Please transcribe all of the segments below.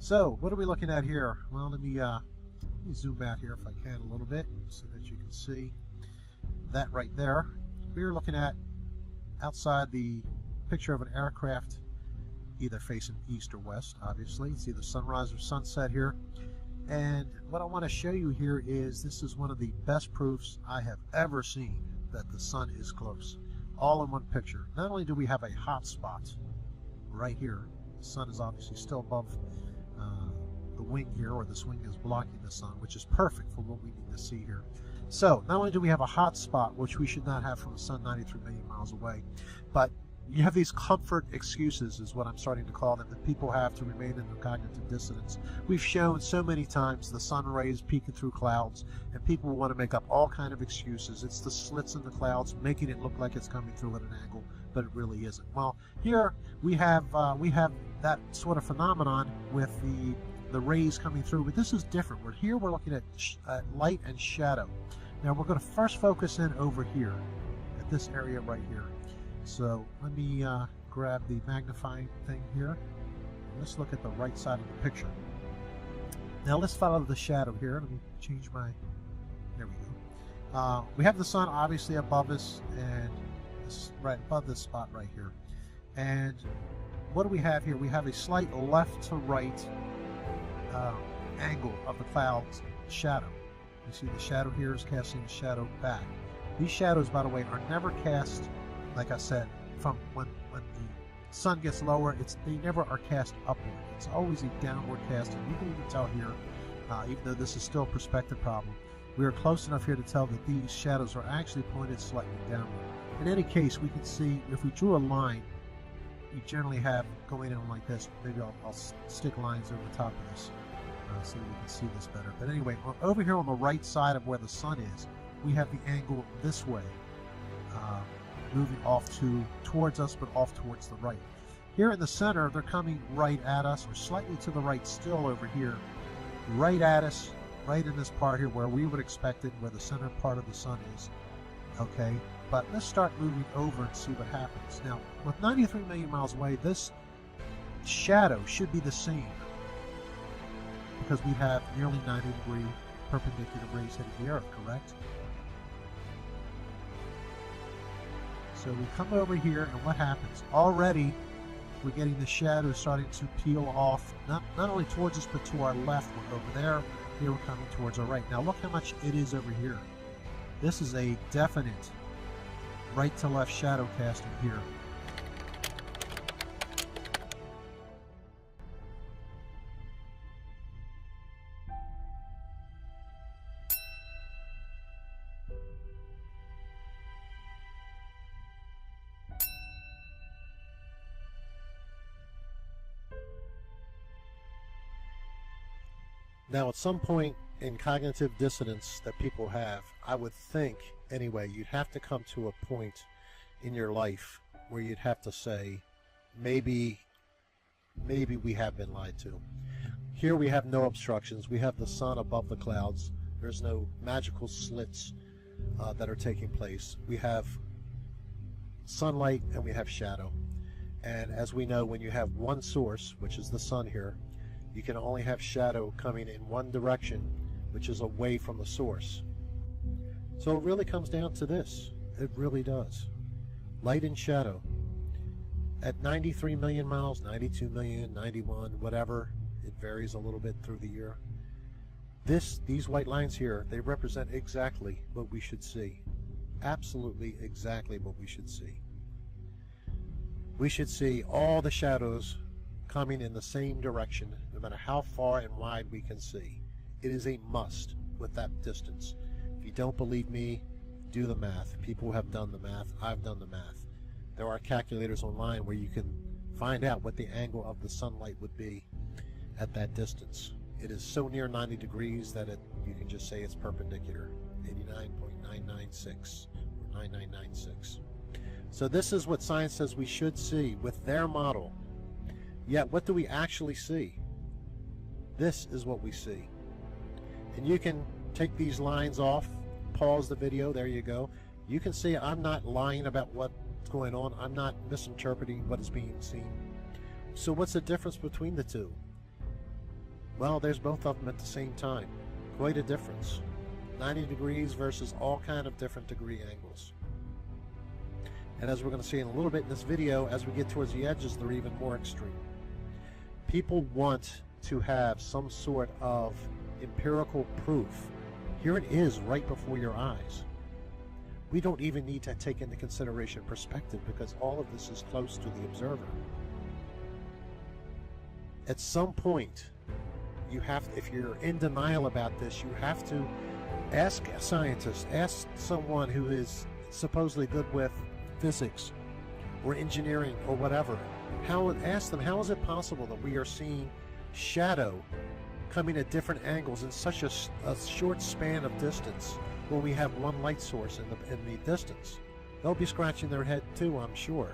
So what are we looking at here? Well, let me zoom out here if I can a little bit so that you can see that right there. We're looking at outside the picture of an aircraft, either facing east or west. Obviously, it's either sunrise or sunset here. And what I want to show you here is this is one of the best proofs I have ever seen that the sun is close, all in one picture. Not only do we have a hot spot right here, the sun is obviously still above the wing here, or this wing is blocking the sun, which is perfect for what we need to see here. So not only do we have a hot spot, which we should not have from the sun 93 million miles away, but you have these comfort excuses, is what I'm starting to call them, that people have to remain in the cognitive dissonance. We've shown so many times the sun rays peeking through clouds, and people want to make up all kind of excuses. It's the slits in the clouds making it look like it's coming through at an angle, but it really isn't. Well, here we have that sort of phenomenon with the rays coming through, but this is different. We're looking at light and shadow. Now we're going to first focus in over here at this area right here. So let me grab the magnifying thing here. Let's look at the right side of the picture. Now let's follow the shadow here. Let me change my, there we go. We have the sun obviously above us, and right above this spot right here. And what do we have here? We have a slight left to right angle of the cloud's shadow. You see the shadow here is casting the shadow back. These shadows, by the way, are never cast, like I said, from when the sun gets lower. They never are cast upward. It's always a downward casting. You can even tell here, even though this is still a perspective problem, we are close enough here to tell that these shadows are actually pointed slightly downward. In any case, we can see if we drew a line, you generally have going in like this. Maybe I'll stick lines over the top of this so that we can see this better. But anyway, over here on the right side of where the sun is, we have the angle this way, moving off towards us, but off towards the right. Here in the center, they're coming right at us, or slightly to the right still over here, right at us, right in this part here where we would expect it, where the center part of the sun is. Okay, but let's start moving over and see what happens. Now, with 93 million miles away, this shadow should be the same, because we have nearly 90-degree perpendicular rays hitting the Earth, correct? So we come over here, and what happens? Already, we're getting the shadows starting to peel off, not only towards us, but to our left. We're over there. Here we're coming towards our right. Now look how much it is over here. This is a definite right to left shadow casting here. Now, at some point in cognitive dissonance that people have, I would think, anyway, you'd have to come to a point in your life where you'd have to say, maybe we have been lied to. Here we have no obstructions. We have the sun above the clouds. There's no magical slits that are taking place. We have sunlight and we have shadow. And as we know, when you have one source, which is the sun here, you can only have shadow coming in one direction, which is away from the source. So it really comes down to this. It really does. Light and shadow. At 93 million miles, 92 million, 91, whatever, it varies a little bit through the year. These white lines here, they represent exactly what we should see. Absolutely exactly what we should see. We should see all the shadows coming in the same direction, no matter how far and wide we can see. It is a must with that distance. If you don't believe me, do the math. People have done the math. I've done the math. There are calculators online where you can find out what the angle of the sunlight would be at that distance. It is so near 90 degrees that you can just say it's perpendicular. 89.996 or 9996. So this is what science says we should see with their model. Yet what do we actually see? This is what we see. And you can take these lines off, pause the video, there you go. You can see I'm not lying about what's going on. I'm not misinterpreting what is being seen. So what's the difference between the two? Well, there's both of them at the same time. Quite a difference. 90 degrees versus all kind of different degree angles. And as we're going to see in a little bit in this video, as we get towards the edges, they're even more extreme. People want to have some sort of empirical proof. Here it is right before your eyes. We don't even need to take into consideration perspective because all of this is close to the observer. At some point, you have, if you're in denial about this, you have to ask a scientist, ask someone who is supposedly good with physics or engineering or whatever. Ask them, how is it possible that we are seeing shadow coming at different angles in such a short span of distance when we have one light source in the distance? They'll be scratching their head too, I'm sure.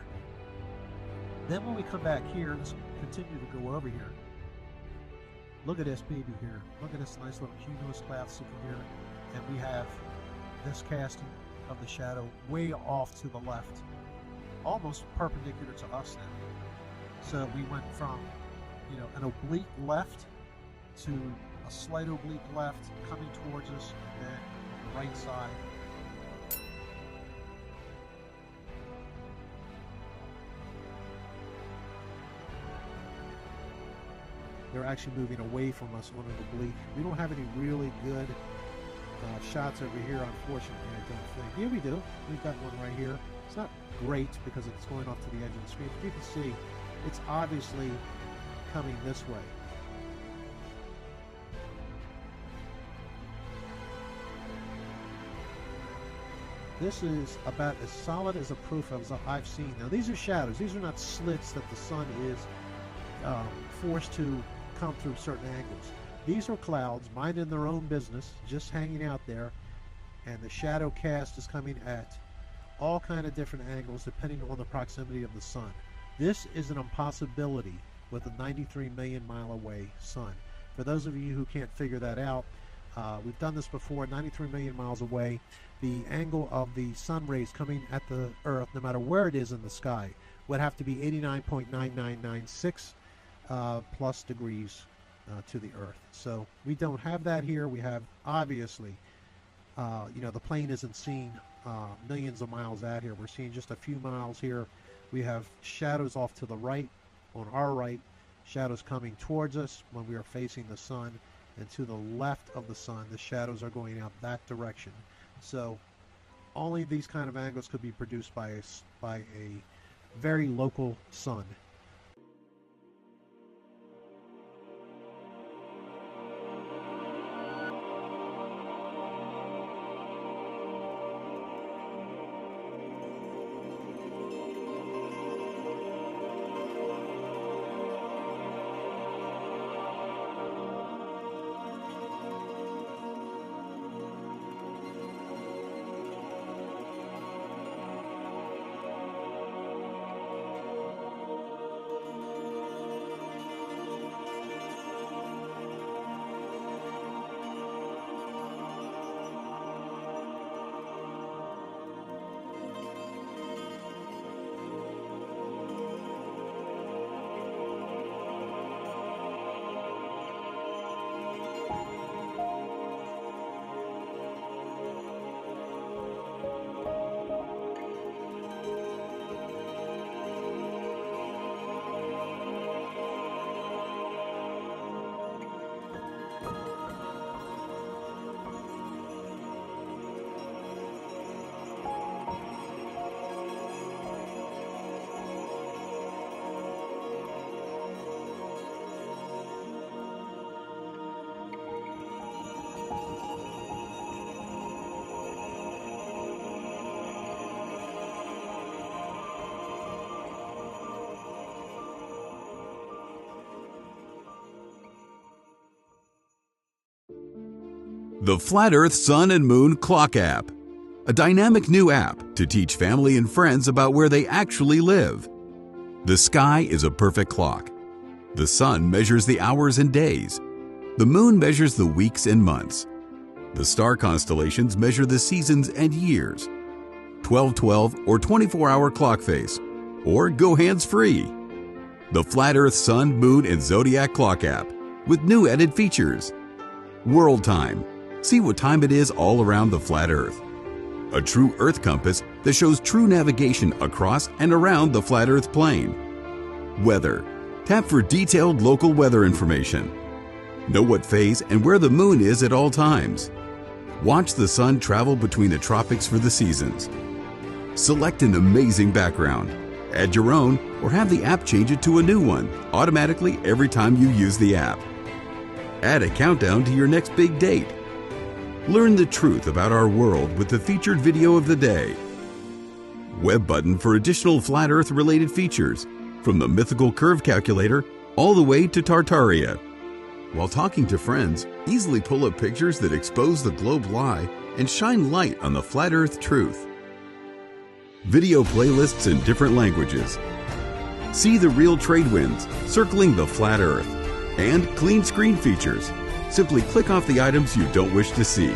Then when we come back here, let's continue to go over here. Look at this baby here. Look at this nice little cumulus cloud sitting here. And we have this casting of the shadow way off to the left, almost perpendicular to us now. So we went from, an oblique left to a slight oblique left coming towards us, and then on the right side. They're actually moving away from us on an oblique. We don't have any really good shots over here, unfortunately, I don't think. Yeah, we do. We've got one right here. It's not great because it's going off to the edge of the screen, but you can see it's obviously coming this way. This is about as solid as a proof as I've seen. Now, these are shadows. These are not slits that the sun is forced to come through certain angles. These are clouds minding their own business, just hanging out there, and the shadow cast is coming at all kind of different angles depending on the proximity of the sun. This is an impossibility with a 93 million mile away sun. For those of you who can't figure that out, we've done this before. 93 million miles away, the angle of the sun rays coming at the Earth, no matter where it is in the sky, would have to be 89.9996 plus degrees to the Earth. So we don't have that here. We have, obviously, the plane isn't seen millions of miles out here. We're seeing just a few miles here. We have shadows off to the right, on our right, shadows coming towards us when we are facing the sun, and to the left of the sun, the shadows are going out that direction. So only these kind of angles could be produced by a very local sun. The Flat Earth Sun and Moon Clock App, a dynamic new app to teach family and friends about where they actually live. The sky is a perfect clock. The sun measures the hours and days. The moon measures the weeks and months. The star constellations measure the seasons and years. 12/12 or 24-hour clock face, or go hands-free. The Flat Earth Sun, Moon, and Zodiac Clock App. with new added features. World Time. See what time it is all around the flat Earth. A true Earth compass that shows true navigation across and around the flat Earth plane. Weather. Tap for detailed local weather information. Know what phase and where the moon is at all times. Watch the sun travel between the tropics for the seasons. Select an amazing background. Add your own or have the app change it to a new one automatically every time you use the app. Add a countdown to your next big date. Learn the truth about our world with the featured video of the day. Web button for additional flat Earth related features, from the mythical curve calculator all the way to Tartaria. While talking to friends, easily pull up pictures that expose the globe lie and shine light on the flat Earth truth. Video playlists in different languages. See the real trade winds circling the flat Earth, and clean screen features. Simply click off the items you don't wish to see.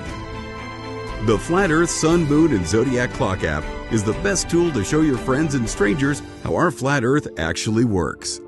The Flat Earth Sun, Moon, and Zodiac Clock app is the best tool to show your friends and strangers how our flat Earth actually works.